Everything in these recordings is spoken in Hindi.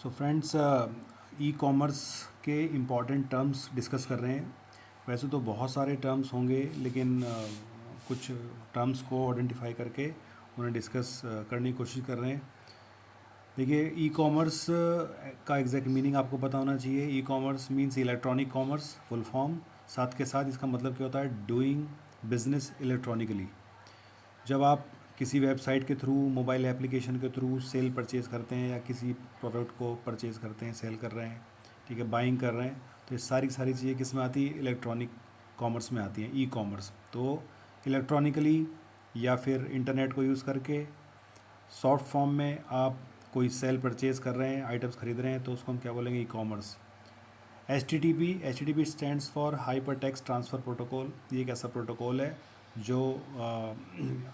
सो फ्रेंड्स, ई कॉमर्स के इम्पॉर्टेंट टर्म्स डिस्कस कर रहे हैं। वैसे तो बहुत सारे टर्म्स होंगे, लेकिन कुछ टर्म्स को आइडेंटिफाई करके उन्हें डिस्कस करने की कोशिश कर रहे हैं। देखिए, ई कॉमर्स का एग्जैक्ट मीनिंग आपको पता होना चाहिए। E commerce means electronic commerce, full form. साथ के साथ इसका मतलब क्या होता है? Doing business electronically. जब आप किसी वेबसाइट के थ्रू, मोबाइल एप्लीकेशन के थ्रू सेल परचेज़ करते हैं या किसी प्रोडक्ट को परचेज़ करते हैं, सेल कर रहे हैं, ठीक है, बाइंग कर रहे हैं, तो ये सारी चीज़ें किस में आती है? इलेक्ट्रॉनिक कॉमर्स में आती हैं, ई कॉमर्स। तो इलेक्ट्रॉनिकली या फिर इंटरनेट को यूज़ करके सॉफ्ट फॉर्म में आप कोई सेल परचेज़ कर रहे हैं, आइटम्स खरीद रहे हैं, तो उसको हम क्या बोलेंगे? E commerce. H T T P stands for hyper text transfer protocol. ये एक ऐसा प्रोटोकॉल है जो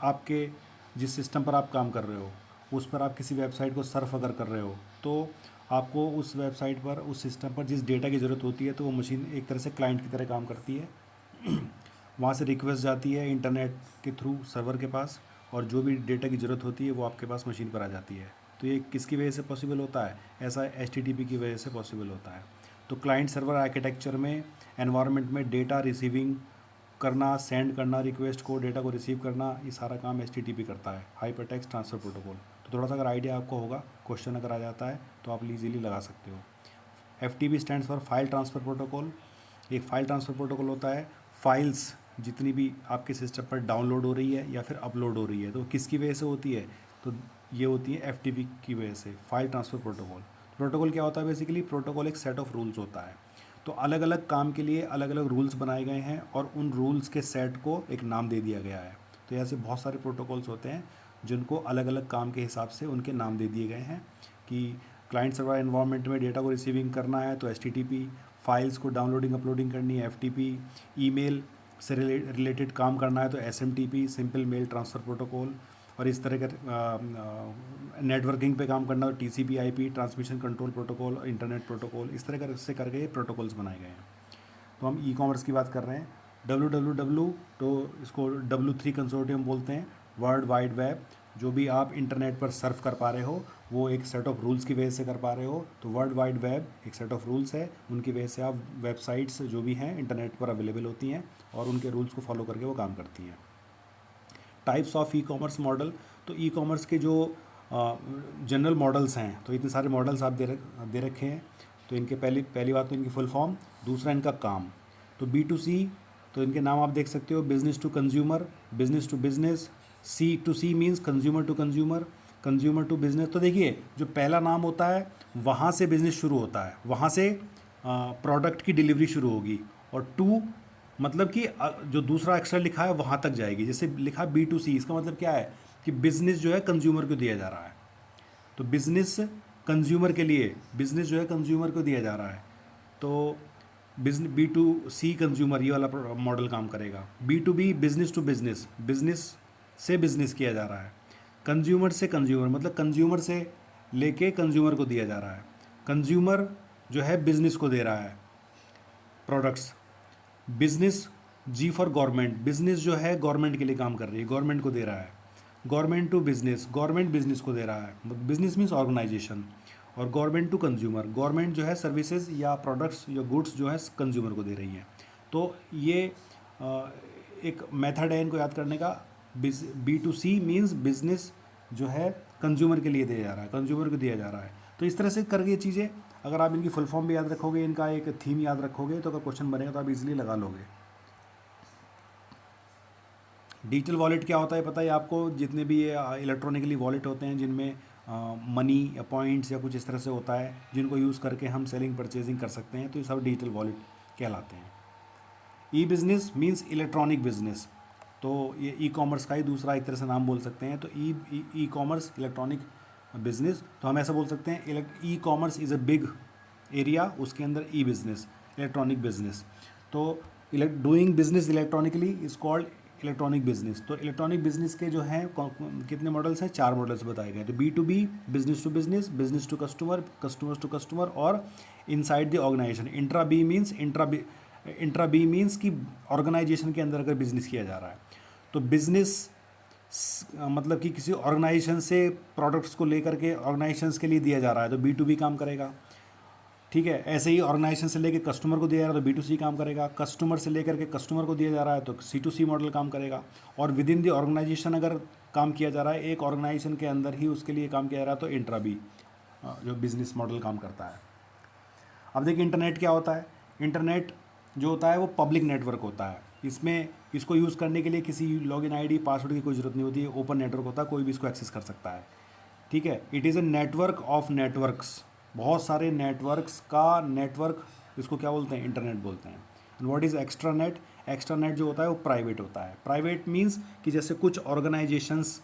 आपके जिस सिस्टम पर आप काम कर रहे हो, उस पर आप किसी वेबसाइट को सर्फ अगर कर रहे हो, तो आपको उस वेबसाइट पर, उस सिस्टम पर जिस डेटा की ज़रूरत होती है, तो वो मशीन एक तरह से क्लाइंट की तरह काम करती है। वहाँ से रिक्वेस्ट जाती है इंटरनेट के थ्रू सर्वर के पास, और जो भी डेटा की ज़रूरत होती है वो आपके पास मशीन पर आ जाती है। तो ये किसकी वजह से पॉसिबल होता है? ऐसा एच की वजह से पॉसिबल होता है। तो क्लाइंट सर्वर आर्किटेक्चर में, एनवायरनमेंट में डेटा रिसीविंग करना, सेंड करना, रिक्वेस्ट को, डेटा को रिसीव करना, ये सारा काम एच करता है, हाइपर टेक्स्ट ट्रांसफ़र प्रोटोकॉल। तो थोड़ा सा अगर आइडिया आपको होगा, क्वेश्चन अगर आ जाता है तो आप इजीली लगा सकते हो। F T P stands for file transfer protocol. एक फाइल ट्रांसफ़र प्रोटोकॉल होता है। फाइल्स जितनी भी आपके सिस्टम पर डाउनलोड हो रही है या फिर अपलोड हो रही है, तो किसकी वजह से होती है? तो ये होती है एफ की वजह से, फाइल ट्रांसफ़र प्रोटोकॉल। प्रोटोकॉल क्या होता है? बेसिकली प्रोटोकॉल एक सेट ऑफ रूल्स होता है। तो अलग अलग काम के लिए अलग अलग रूल्स बनाए गए हैं, और उन रूल्स के सेट को एक नाम दे दिया गया है। तो ऐसे बहुत सारे प्रोटोकॉल्स होते हैं जिनको अलग अलग काम के हिसाब से उनके नाम दे दिए गए हैं। कि क्लाइंट सर्वर एनवायरनमेंट में डेटा को रिसीविंग करना है तो एच फाइल्स को डाउनलोडिंग अपलोडिंग करनी है एफ ईमेल से रिलेटेड काम करना है तो SMTP, simple mail transfer protocol. और इस तरह का नेटवर्किंग पे काम करना, TCP IP, transmission control protocol, internet protocol, इस तरह से करके ये प्रोटोकॉल्स बनाए गए हैं। तो हम ई कॉमर्स की बात कर रहे हैं। WWW, तो इसको W3 कंसोर्टियम बोलते हैं, वर्ल्ड वाइड वेब। जो भी आप इंटरनेट पर सर्फ कर पा रहे हो, वो एक सेट ऑफ रूल्स की वजह से कर पा रहे हो। तो वर्ल्ड वाइड वेब एक सेट ऑफ रूल्स है, उनकी वजह से आप वेबसाइट्स जो भी हैं इंटरनेट पर अवेलेबल होती हैं, और उनके रूल्स को फॉलो करके वो काम करती हैं। Types of e commerce model. तो ई कॉमर्स के जो जनरल मॉडल्स हैं, तो इतने सारे मॉडल्स आप दे रखे हैं। तो इनके पहली बात तो इनकी फुल फॉर्म, दूसरा इनका काम। तो B2C, तो इनके नाम आप देख सकते हो, business to consumer, business to business. C2C means consumer to consumer, consumer to business. तो देखिए, जो पहला नाम होता है वहाँ से बिजनेस शुरू होता है, वहाँ से प्रोडक्ट की डिलीवरी शुरू होगी। और टू मतलब कि जो दूसरा अक्षर लिखा है वहाँ तक जाएगी। जैसे लिखा B2C, इसका मतलब क्या है? कि बिज़नेस जो है कंज्यूमर को दिया जा रहा है। तो बिज़नेस कंज्यूमर के लिए, बिज़नेस जो है कंज्यूमर को दिया जा रहा है। तो बिजन B2C कंज्यूमर, ये वाला मॉडल काम करेगा। B2B, business to business, business से बिजनेस किया जा रहा है। कंज्यूमर से कंज्यूमर, मतलब कंज्यूमर से लेके कंज्यूमर को दिया जा रहा है। कंज्यूमर जो है बिजनेस को दे रहा है products. Business, G for government, business जो है गवर्नमेंट के लिए काम कर रही है, गवर्नमेंट को दे रहा है। Government to business, government business को दे रहा है, बिजनेस मीन्स ऑर्गेनाइजेशन। और गवर्नमेंट टू कंज्यूमर, गवर्नमेंट जो है सर्विसेज या प्रोडक्ट्स या गुड्स जो है कंज्यूमर को दे रही है। तो ये एक मेथड है इनको याद करने का। B2C मीन्स बिजनेस जो है कंज्यूमर के लिए दिया जा रहा है, कंज्यूमर को दिया जा रहा है। तो इस तरह से करके ये चीज़ें, अगर आप इनकी फुल फॉर्म भी याद रखोगे, इनका एक थीम याद रखोगे, तो अगर क्वेश्चन बनेगा तो आप इजीली लगा लोगे। डिजिटल वॉलेट क्या होता है पता है आपको? जितने भी ये इलेक्ट्रॉनिकली वॉलेट होते हैं, जिनमें मनी या पॉइंट्स या कुछ इस तरह से होता है, जिनको यूज़ करके हम सेलिंग परचेजिंग कर सकते हैं, तो ये सब डिजिटल वॉलेट कहलाते हैं। ई बिज़नेस मीन्स इलेक्ट्रॉनिक बिजनेस। तो ये ई कॉमर्स का ही दूसरा एक तरह से नाम बोल सकते हैं। तो ई कॉमर्स इलेक्ट्रॉनिक बिजनेस, तो हम ऐसा बोल सकते हैं, e commerce is a big area, उसके अंदर ई बिज़नेस, इलेक्ट्रॉनिक बिजनेस। तो doing business electronically is called electronic business. तो इलेक्ट्रॉनिक बिजनेस के जो हैं कितने मॉडल्स हैं? 4 मॉडल्स बताए गए। तो B2B, business to business, business to customer, customers to customer, और inside the organisation. Intra B means कि ऑर्गेनाइजेशन के अंदर अगर बिजनेस किया जा रहा है। तो बिजनेस मतलब कि किसी ऑर्गेनाइजेशन से प्रोडक्ट्स को लेकर के ऑर्गेनाइजेशंस के लिए दिया जा रहा है तो B2B काम करेगा। ठीक है, ऐसे ही ऑर्गेनाइजेशन से लेकर कस्टमर को दिया जा रहा है तो B2C काम करेगा, कस्टमर से लेकर के कस्टमर को दिया जा रहा है तो C2C मॉडल काम करेगा। और विद इन द ऑर्गेनाइजेशन अगर काम किया जा रहा है, एक ऑर्गेनाइजेशन के अंदर ही उसके लिए काम किया जा रहा है तो इंट्रा बी जो बिजनेस मॉडल काम करता है। अब देखिए इंटरनेट क्या होता है। इंटरनेट जो होता है वो पब्लिक नेटवर्क होता है। इसमें इसको यूज़ करने के लिए किसी लॉगिन आईडी पासवर्ड की कोई ज़रूरत नहीं होती है, ओपन नेटवर्क होता है, कोई भी इसको एक्सेस कर सकता है। ठीक है, it is a network of networks, बहुत सारे नेटवर्क्स का नेटवर्क, इसको क्या बोलते हैं, इंटरनेट बोलते हैं। And what is extra net? Extra net जो होता है वो प्राइवेट होता है। प्राइवेट मीन्स कि जैसे कुछ ऑर्गेनाइजेशंस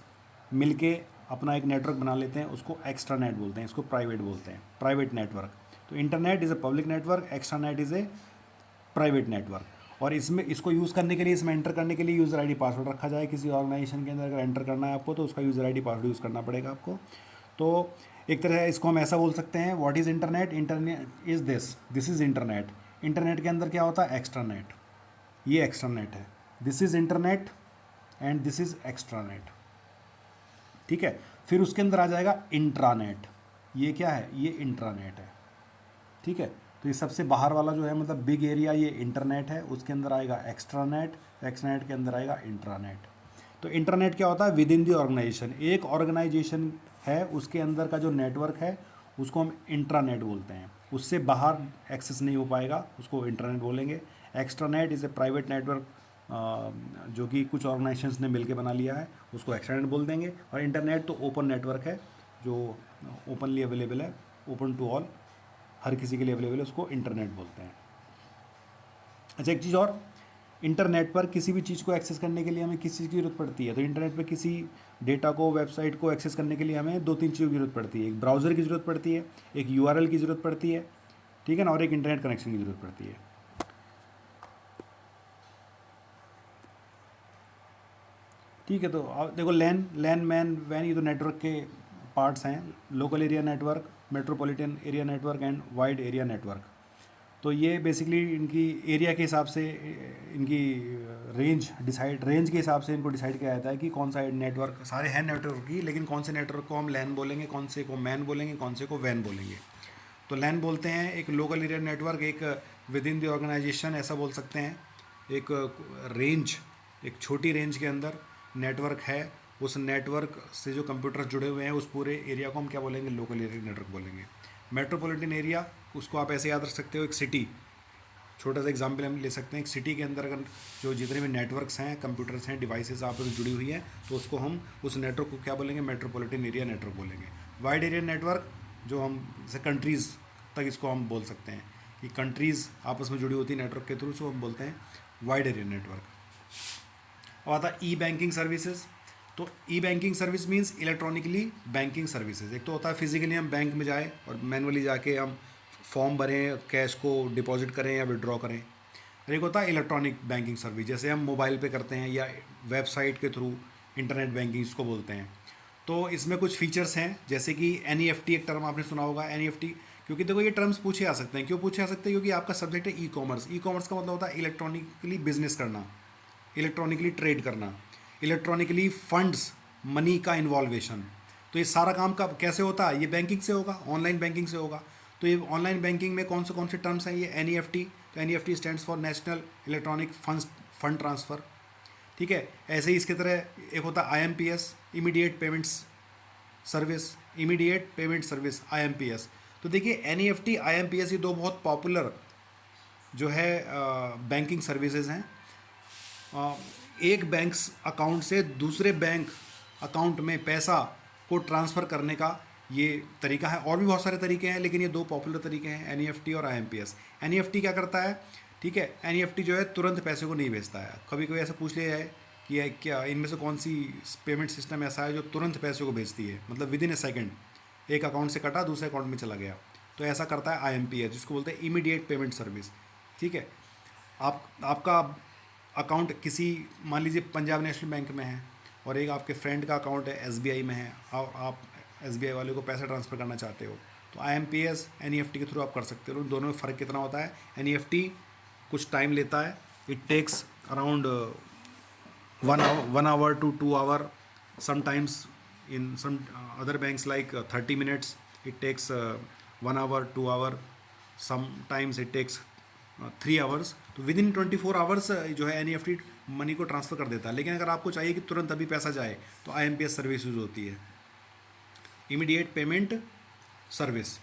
मिलके अपना एक नेटवर्क बना लेते हैं, उसको एक्स्ट्रा नेट बोलते हैं, इसको प्राइवेट बोलते हैं, प्राइवेट नेटवर्क। तो internet is a public network, extra net is a private network. और इसमें इसको यूज़ करने के लिए, इसमें एंटर करने के लिए यूज़र आईडी पासवर्ड रखा जाए। किसी ऑर्गेनाइजेशन के अंदर अगर एंटर करना है आपको तो उसका यूज़र आईडी पासवर्ड यूज़ करना पड़ेगा आपको। तो एक तरह इसको हम ऐसा बोल सकते हैं, what is internet? Internet is this is internet. Internet के अंदर क्या होता है? एक्स्ट्रा नेट, ये एक्स्ट्रा नेट है। This is internet and this is extra net. ठीक है, फिर उसके अंदर आ जाएगा इंट्रानेट। ये क्या है? ये इंट्रानेट है। ठीक है, तो ये सबसे बाहर वाला जो है मतलब बिग एरिया ये इंटरनेट है, उसके अंदर आएगा एक्स्ट्रानेट, एक्स्ट्रानेट के अंदर आएगा इंट्रानेट। तो इंटरनेट क्या होता है? विद इन दी ऑर्गेनाइजेशन, एक ऑर्गेनाइजेशन है उसके अंदर का जो नेटवर्क है उसको हम इंट्रानेट बोलते हैं। उससे बाहर एक्सेस नहीं हो पाएगा, उसको इंटरनेट बोलेंगे। Extranet is a private network जो कि कुछ ऑर्गेनाइजेशंस ने मिलके बना लिया है, उसको एक्स्ट्रानेट बोल देंगे। और इंटरनेट तो ओपन नेटवर्क है जो ओपनली अवेलेबल है, ओपन टू ऑल, हर किसी के लिए अवेलेबल है, उसको इंटरनेट बोलते हैं। अच्छा, एक चीज़ और, इंटरनेट पर किसी भी चीज़ को एक्सेस करने के लिए हमें किस चीज़ की ज़रूरत पड़ती है? तो इंटरनेट पर किसी डेटा को, वेबसाइट को एक्सेस करने के लिए हमें 2-3 चीज़ों की ज़रूरत पड़ती है। एक ब्राउज़र की ज़रूरत पड़ती है, एक URL की ज़रूरत पड़ती है, ठीक है ना, और एक इंटरनेट कनेक्शन की ज़रूरत पड़ती है। ठीक है, तो देखो लैन मैन वैन, ये तो नेटवर्क के पार्ट्स हैं। Local area network, metropolitan area network and wide area network. तो ये बेसिकली इनकी एरिया के हिसाब से, इनकी रेंज के हिसाब से इनको डिसाइड किया जाता है कि कौन सा नेटवर्क, सारे हैं नेटवर्क की, लेकिन कौन से नेटवर्क को हम लैन बोलेंगे, कौन से को मैन बोलेंगे, कौन से को वैन बोलेंगे। तो लैन बोलते हैं एक लोकल एरिया नेटवर्क, एक विद इन द ऑर्गेनाइजेशन ऐसा बोल सकते हैं, एक रेंज, एक छोटी रेंज के अंदर नेटवर्क है, उस नेटवर्क से जो कंप्यूटर जुड़े हुए हैं उस पूरे एरिया को हम क्या बोलेंगे? लोकल एरिया नेटवर्क बोलेंगे। मेट्रोपॉलिटन एरिया, उसको आप ऐसे याद रख सकते हो, एक सिटी, छोटा सा एग्जांपल हम ले सकते हैं। एक सिटी के अंदर अगर जो जितने भी नेटवर्क्स हैं, कंप्यूटर्स हैं, डिवाइसेस आपस में जुड़ी हुई हैं, तो उसको हम उस नेटवर्क को क्या बोलेंगे? मेट्रोपॉलिटन एरिया नेटवर्क बोलेंगे। वाइड एरिया नेटवर्क, जो हम जैसे कंट्रीज़ तक इसको हम बोल सकते हैं कि कंट्रीज़ आपस में जुड़ी होती है नेटवर्क के थ्रू, उसको हम बोलते हैं वाइड एरिया नेटवर्क। अब आता है ई बैंकिंग सर्विसेज। तो e banking service means electronically banking services. एक तो होता है फिजिकली हम बैंक में जाएँ और मैनुअली जाके हम फॉर्म भरें, कैश को डिपॉजिट करें या विड्रॉ करें। और एक होता है इलेक्ट्रॉनिक बैंकिंग सर्विस, जैसे हम मोबाइल पे करते हैं या वेबसाइट के थ्रू, इंटरनेट बैंकिंग इसको बोलते हैं। तो इसमें कुछ फीचर्स हैं, जैसे कि NEFT, एक टर्म आपने सुना होगा NEFT। क्योंकि देखो ये टर्म्स पूछे आ सकते हैं। क्यों पूछे आ सकते हैं? क्योंकि आपका सब्जेक्ट है ई कॉमर्स। ई कॉमर्स का मतलब होता है इलेक्ट्रॉनिकली बिजनेस करना, इलेक्ट्रॉनिकली ट्रेड करना, इलेक्ट्रॉनिकली फंड्स, मनी का इन्वॉल्वेशन। तो ये सारा काम का कैसे होता है? ये बैंकिंग से होगा, ऑनलाइन बैंकिंग से होगा। तो ये ऑनलाइन बैंकिंग में कौन से टर्म्स हैं? ये NEFT। तो NEFT stands for national electronic fund transfer. ठीक है, ऐसे ही इसके तरह एक होता है IMPS, immediate payments service, immediate payment service, IMPS। तो देखिए NEFT, IMPS, ये दो बहुत पॉपुलर जो है बैंकिंग सर्विसेज हैं। एक बैंक अकाउंट से दूसरे बैंक अकाउंट में पैसा को ट्रांसफ़र करने का ये तरीका है। और भी बहुत सारे तरीके हैं, लेकिन ये दो पॉपुलर तरीके हैं, NEFT और IMPS। NEFT क्या करता है? ठीक है, NEFT जो है तुरंत पैसे को नहीं भेजता है। कभी कभी ऐसा पूछ लिया है कि क्या इनमें से कौन सी पेमेंट सिस्टम ऐसा है जो तुरंत पैसे को भेजती है, मतलब विद इन ए सेकेंड, एक अकाउंट से कटा दूसरे अकाउंट में चला गया। तो ऐसा करता है IMPS, जिसको बोलते हैं इमीडिएट पेमेंट सर्विस। ठीक है, आपका अकाउंट किसी, मान लीजिए पंजाब नेशनल बैंक में है और एक आपके फ्रेंड का अकाउंट है SBI में है, और आप SBI वाले को पैसा ट्रांसफ़र करना चाहते हो, तो IMPS NEFT के थ्रू आप कर सकते हो। दोनों में फ़र्क कितना होता है? NEFT कुछ टाइम लेता है, it takes around 1 hour to 2 hour Sometimes in some other banks like 30 minutes, it takes 1 hour, 2 hour, sometimes it takes 3 hours. तो विद इन 24 आवर्स जो है NEFT मनी को ट्रांसफ़र कर देता है. लेकिन अगर आपको चाहिए कि तुरंत अभी पैसा जाए तो IMPS सर्विस यूज़ होती है, इमीडिएट पेमेंट सर्विस.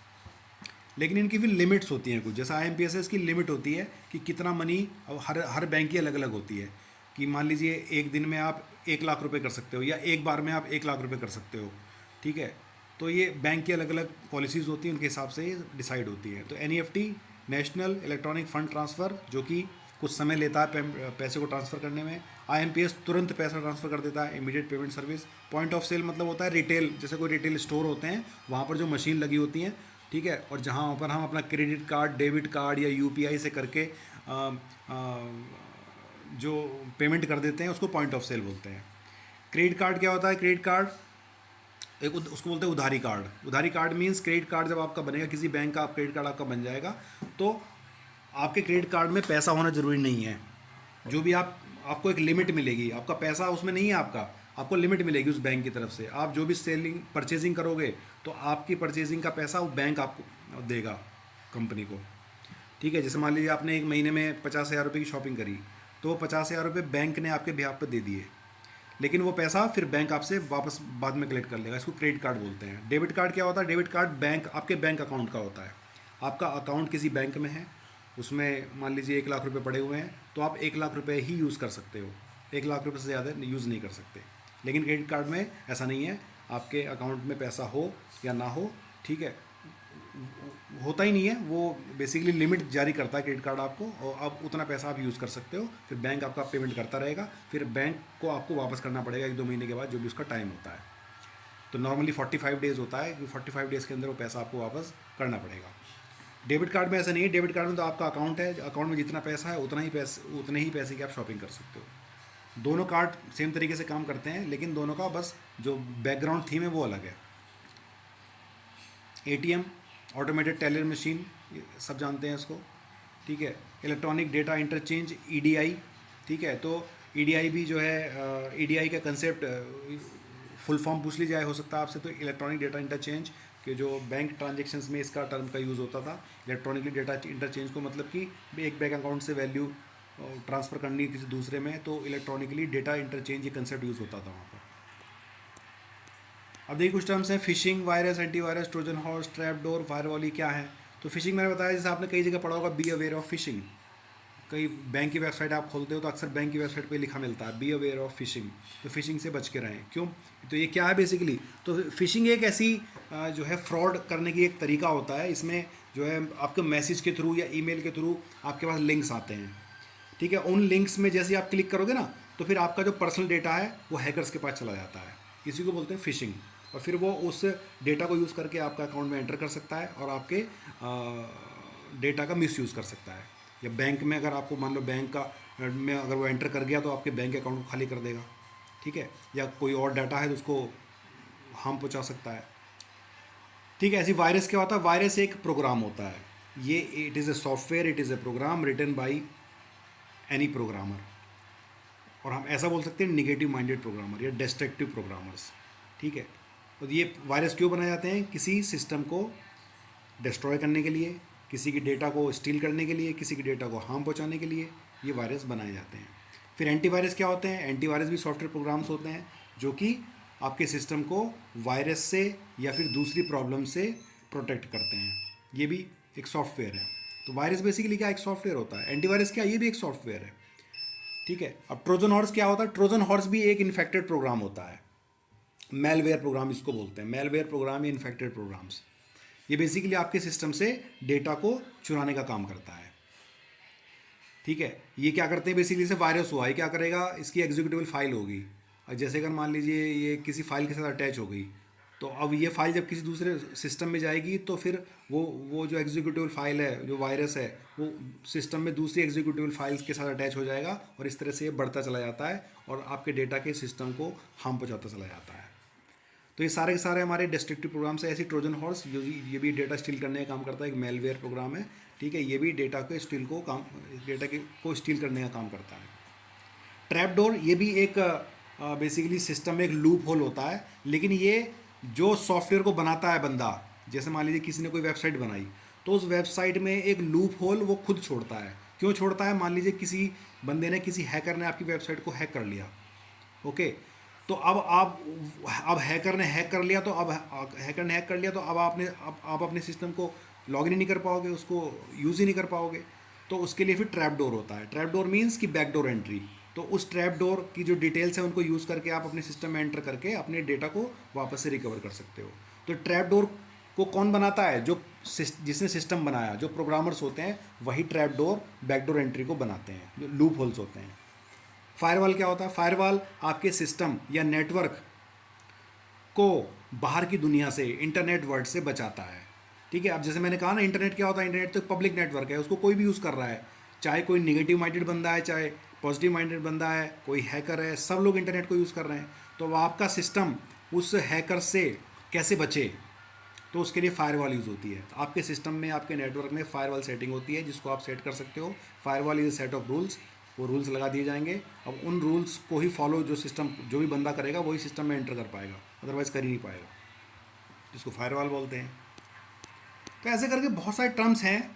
लेकिन इनकी भी लिमिट्स होती हैं कुछ. जैसा IMPS है, इसकी लिमिट होती है कि कितना मनी, अब हर बैंक की अलग अलग होती है. कि मान लीजिए एक दिन में आप 1 लाख रुपए कर सकते हो या एक बार में आप 1 लाख रुपए कर सकते हो. ठीक है, तो ये बैंक की अलग अलग पॉलिसीज़ होती हैं, उनके हिसाब से ये डिसाइड होती है. तो NEFT national electronic fund transfer, जो कि कुछ समय लेता है पैसे को ट्रांसफ़र करने में. IMPS तुरंत पैसा ट्रांसफ़र कर देता है, immediate payment service. Point of sale मतलब होता है रिटेल, जैसे कोई रिटेल स्टोर होते हैं वहाँ पर जो मशीन लगी होती हैं, ठीक है, और जहाँ पर हम अपना क्रेडिट कार्ड, डेबिट कार्ड या UPI से करके जो पेमेंट कर देते हैं उसको पॉइंट ऑफ सेल बोलते हैं. क्रेडिट कार्ड क्या होता है? क्रेडिट कार्ड उसको बोलते हैं उधारी कार्ड. उधारी कार्ड मीन्स क्रेडिट कार्ड जब आपका बनेगा, किसी बैंक का क्रेडिट कार्ड आपका बन जाएगा, तो आपके क्रेडिट कार्ड में पैसा होना ज़रूरी नहीं है. जो भी आपको एक लिमिट मिलेगी, आपका पैसा उसमें नहीं है, आपको लिमिट मिलेगी उस बैंक की तरफ से. आप जो भी परचेजिंग करोगे तो आपकी परचेजिंग का पैसा वो बैंक आपको देगा, कंपनी को. ठीक है, जैसे मान लीजिए आपने एक महीने में 50,000 रुपये की शॉपिंग करी, तो 50,000 रुपये बैंक ने आपके बिहाफ पर दे दिए, लेकिन वो पैसा फिर बैंक आपसे वापस बाद में कलेक्ट कर लेगा. इसको क्रेडिट कार्ड बोलते हैं. डेबिट कार्ड क्या होता है? डेबिट कार्ड आपके बैंक अकाउंट का होता है. आपका अकाउंट किसी बैंक में है, उसमें मान लीजिए 1 लाख रुपए पड़े हुए हैं, तो आप 1 लाख रुपए ही यूज़ कर सकते हो. 1 लाख रुपए से ज़्यादा यूज़ नहीं कर सकते. लेकिन क्रेडिट कार्ड में ऐसा नहीं है. आपके अकाउंट में पैसा हो या ना हो, ठीक है, होता ही नहीं है. वो बेसिकली लिमिट जारी करता है क्रेडिट कार्ड आपको, और अब उतना पैसा आप यूज़ कर सकते हो. फिर बैंक आपका पेमेंट करता रहेगा, फिर बैंक को आपको वापस करना पड़ेगा 1-2 महीने के बाद, जो भी उसका टाइम होता है. तो नॉर्मली 45 डेज़ होता है कि 45 डेज़ के अंदर वो पैसा आपको वापस करना पड़ेगा. डेबिट कार्ड में ऐसा नहीं है. डेबिट कार्ड में तो आपका अकाउंट है, अकाउंट में जितना पैसा है उतने ही पैसे की आप शॉपिंग कर सकते हो. दोनों कार्ड सेम तरीके से काम करते हैं, लेकिन दोनों का बस जो बैकग्राउंड थीम है वो अलग है. ATM, ऑटोमेटेड टेलर मशीन, सब जानते हैं इसको. ठीक है, इलेक्ट्रॉनिक डेटा इंटरचेंज, EDI. ठीक है, तो EDI भी जो है, EDI का कंसेप्ट फुल फॉर्म पूछ ली जाए हो सकता है आपसे, तो इलेक्ट्रॉनिक डेटा इंटरचेंज कि जो बैंक ट्रांजेक्शन्स में इसका टर्म का यूज़ होता था. इलेक्ट्रॉनिकली डेटा इंटरचेंज को मतलब कि एक बैंक अकाउंट से वैल्यू ट्रांसफ़र करनी है किसी दूसरे में, तो इलेक्ट्रॉनिकली डेटा इंटरचेंज ये कंसेप्ट यूज़ होता था वहाँ पर. अब देखिए कुछ टर्म्स हैं. Fishing, virus, antivirus, Trojan horse, trap door, firewall, क्या है? तो फिशिंग मैंने बताया, जैसे आपने कई जगह पढ़ा होगा, बी अवेयर ऑफ फिशिंग. कई बैंक की वेबसाइट आप खोलते हो तो अक्सर बैंक की वेबसाइट पे लिखा मिलता है बी अवेयर ऑफ फिशिंग. तो फिशिंग से बच के रहें. क्यों? तो ये क्या है बेसिकली? तो फिशिंग एक ऐसी जो है फ्रॉड करने की एक तरीका होता है. इसमें जो है आपके मैसेज के थ्रू या ईमेल के थ्रू आपके पास लिंक्स आते हैं. ठीक है, उन लिंक्स में जैसे आप क्लिक करोगे ना, तो फिर आपका जो पर्सनल डेटा है वो हैकर्स के पास चला जाता है. इसी को बोलते हैं फिशिंग. और फिर वो उस डेटा को यूज़ करके आपका अकाउंट में एंटर कर सकता है और आपके डेटा का मिसयूज़ कर सकता है. या बैंक में अगर आपको मान लो बैंक का में अगर वो एंटर कर गया तो आपके बैंक अकाउंट को खाली कर देगा. ठीक है, या कोई और डाटा है तो उसको हार्म पहुंचा सकता है. ठीक है, ऐसी वायरस क्या होता है? वायरस एक प्रोग्राम होता है. ये it is a software, it is a program written by any programmer. और हम ऐसा बोल सकते हैं निगेटिव माइंडेड प्रोग्रामर या डिस्ट्रक्टिव प्रोग्रामर्स. ठीक है, तो ये वायरस क्यों बनाए जाते हैं? किसी सिस्टम को डिस्ट्रॉय करने के लिए, किसी की डेटा को स्टील करने के लिए, किसी की डेटा को हार्म पहुंचाने के लिए ये वायरस बनाए जाते हैं. फिर एंटीवायरस क्या होते हैं? एंटीवायरस भी सॉफ्टवेयर प्रोग्राम्स होते हैं जो कि आपके सिस्टम को वायरस से या फिर दूसरी प्रॉब्लम से प्रोटेक्ट करते हैं. ये भी एक सॉफ्टवेयर है. तो वायरस बेसिकली क्या? एक सॉफ्टवेयर होता है. एंटीवायरस क्या? ये भी एक सॉफ्टवेयर है. ठीक है, अब ट्रोजन हॉर्स क्या होता है? ट्रोजन हॉर्स भी एक इन्फेक्टेड प्रोग्राम होता है. मेलवेयर प्रोग्राम इसको बोलते हैं. मेलवेयर प्रोग्राम या इन्फेक्टेड प्रोग्राम्स, ये बेसिकली आपके सिस्टम से डेटा को चुराने का काम करता है. ठीक है, ये क्या करते हैं? बेसिकली से वायरस हुआ है, क्या करेगा? इसकी एग्जीक्यूटेबल फाइल होगी. और जैसे अगर मान लीजिए ये किसी फाइल के साथ अटैच हो गई, तो अब ये फाइल जब किसी दूसरे सिस्टम में जाएगी तो फिर वो जो एग्जीक्यूटेबल फाइल है, जो वायरस है, वो सिस्टम में दूसरी एग्जीक्यूटेबल फाइल्स के साथ अटैच हो जाएगा और इस तरह से ये बढ़ता चला जाता है और आपके डेटा के सिस्टम को हार्म पहुंचाता चला जाता है. तो ये सारे के सारे हमारे डिस्ट्रक्टिव प्रोग्राम्स है. ऐसी ट्रोजन हॉर्स जो ये भी डेटा स्टील करने का काम करता है, एक मेलवेयर प्रोग्राम है. ठीक है, ये भी डेटा को स्टील करने का काम करता है. ट्रैप डोर, ये भी एक बेसिकली सिस्टम में एक लूप होल होता है, लेकिन ये जो सॉफ्टवेयर को बनाता है बंदा, जैसे मान लीजिए किसी ने कोई वेबसाइट बनाई, तो उस वेबसाइट में एक लूप होल वो खुद छोड़ता है। क्यों छोड़ता है? मान लीजिए किसी बंदे ने, किसी हैकर ने आपकी वेबसाइट को हैक कर लिया, ओके, तो अब हैकर ने हैक कर लिया, तो अब हैकर ने हैक कर लिया तो अब आप अपने सिस्टम को लॉगिन ही नहीं कर पाओगे, उसको यूज़ ही नहीं कर पाओगे। तो उसके लिए फिर ट्रैप डोर होता है। ट्रैप डोर मीन्स कि बैकडोर एंट्री। तो उस ट्रैप डोर की जो डिटेल्स है उनको यूज़ करके आप अपने सिस्टम में एंटर करके अपने डेटा को वापस से रिकवर कर सकते हो। तो ट्रैप डोर को कौन बनाता है? जिसने सिस्टम बनाया, जो प्रोग्रामर्स होते हैं, वही ट्रैप डोर बैकडोर एंट्री को बनाते हैं, जो लूप होल्स होते हैं। फायरवॉल क्या होता है? फायरवॉल आपके सिस्टम या नेटवर्क को बाहर की दुनिया से, इंटरनेट वर्ल्ड से बचाता है। ठीक है, अब जैसे मैंने कहा ना, इंटरनेट क्या होता है? इंटरनेट तो पब्लिक नेटवर्क है, उसको कोई भी यूज़ कर रहा है, चाहे कोई निगेटिव माइंडेड बंदा है, चाहे पॉजिटिव माइंडेड बंदा है, कोई हैकर है, सब लोग इंटरनेट को यूज़ कर रहे हैं। तो अब आपका सिस्टम उस हैकर से कैसे बचे? तो उसके लिए फायरवॉल यूज़ होती है। आपके सिस्टम में, आपके नेटवर्क में फायरवॉल सेटिंग होती है, जिसको आप सेट कर सकते हो। Firewall is a set of rules. वो रूल्स लगा दिए जाएंगे। अब उन रूल्स को ही फॉलो जो सिस्टम, जो भी बंदा करेगा वही सिस्टम में एंटर कर पाएगा, अदरवाइज कर ही नहीं पाएगा, जिसको फायरवॉल बोलते हैं। तो ऐसे करके बहुत सारे टर्म्स हैं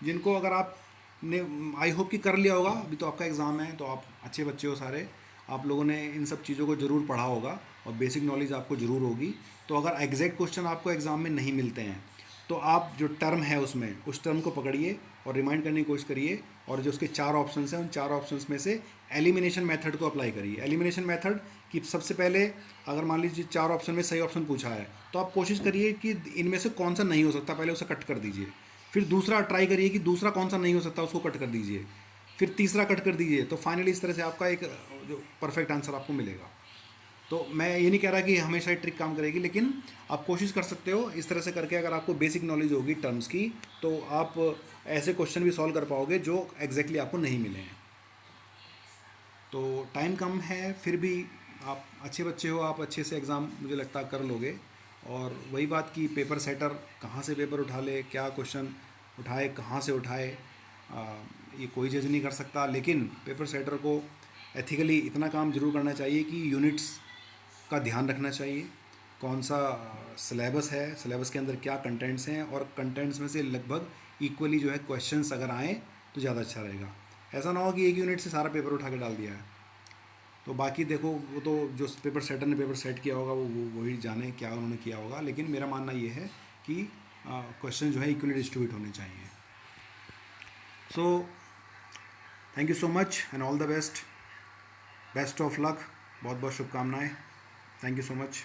जिनको अगर आपने, आई होप कि कर लिया होगा। अभी तो आपका एग्ज़ाम है, तो आप अच्छे बच्चे हो सारे, आप लोगों ने इन सब चीज़ों को ज़रूर पढ़ा होगा और बेसिक नॉलेज आपको ज़रूर होगी। तो अगर एग्जैक्ट क्वेश्चन आपको एग्ज़ाम में नहीं मिलते हैं, तो आप जो टर्म है उसमें, उस टर्म को पकड़िए और रिमाइंड करने की कोशिश करिए, और जो उसके 4 ऑप्शंस हैं, उन 4 ऑप्शंस में से एलिमिनेशन मेथड को अप्लाई करिए। एलिमिनेशन मेथड कि सबसे पहले, अगर मान लीजिए 4 ऑप्शन में सही ऑप्शन पूछा है, तो आप कोशिश करिए कि इनमें से कौन सा नहीं हो सकता, पहले उसे कट कर दीजिए। फिर दूसरा ट्राई करिए कि दूसरा कौन सा नहीं हो सकता, उसको कट कर दीजिए। फिर तीसरा कट कर दीजिए। तो फाइनली इस तरह से आपका एक जो परफेक्ट आंसर आपको मिलेगा। तो मैं ये नहीं कह रहा कि हमेशा ही ट्रिक काम करेगी, लेकिन आप कोशिश कर सकते हो इस तरह से करके। अगर आपको बेसिक नॉलेज होगी टर्म्स की, तो आप ऐसे क्वेश्चन भी सॉल्व कर पाओगे जो एग्जैक्टली आपको नहीं मिले हैं। तो टाइम कम है, फिर भी आप अच्छे बच्चे हो, आप अच्छे से एग्ज़ाम मुझे लगता है कर लोगे। और वही बात कि पेपर सेटर कहाँ से पेपर उठा ले, क्या क्वेश्चन उठाए, कहाँ से उठाए, ये कोई जज नहीं कर सकता। लेकिन पेपर सेटर को एथिकली इतना काम जरूर करना चाहिए कि यूनिट्स का ध्यान रखना चाहिए, कौन सा सिलेबस है, सिलेबस के अंदर क्या कंटेंट्स हैं, और कंटेंट्स में से लगभग इक्वली जो है क्वेश्चंस अगर आएँ तो ज़्यादा अच्छा रहेगा। ऐसा ना हो कि एक यूनिट से सारा पेपर उठा के डाल दिया है। तो बाकी देखो, वो तो जो पेपर सेटर ने पेपर सेट किया होगा वही जाने क्या उन्होंने किया होगा, लेकिन मेरा मानना ये है कि क्वेश्चन जो है इक्वली डिस्ट्रीब्यूट होने चाहिए। So thank you so much and all the best, best of luck, बहुत बहुत शुभकामनाएं। Thank you so much.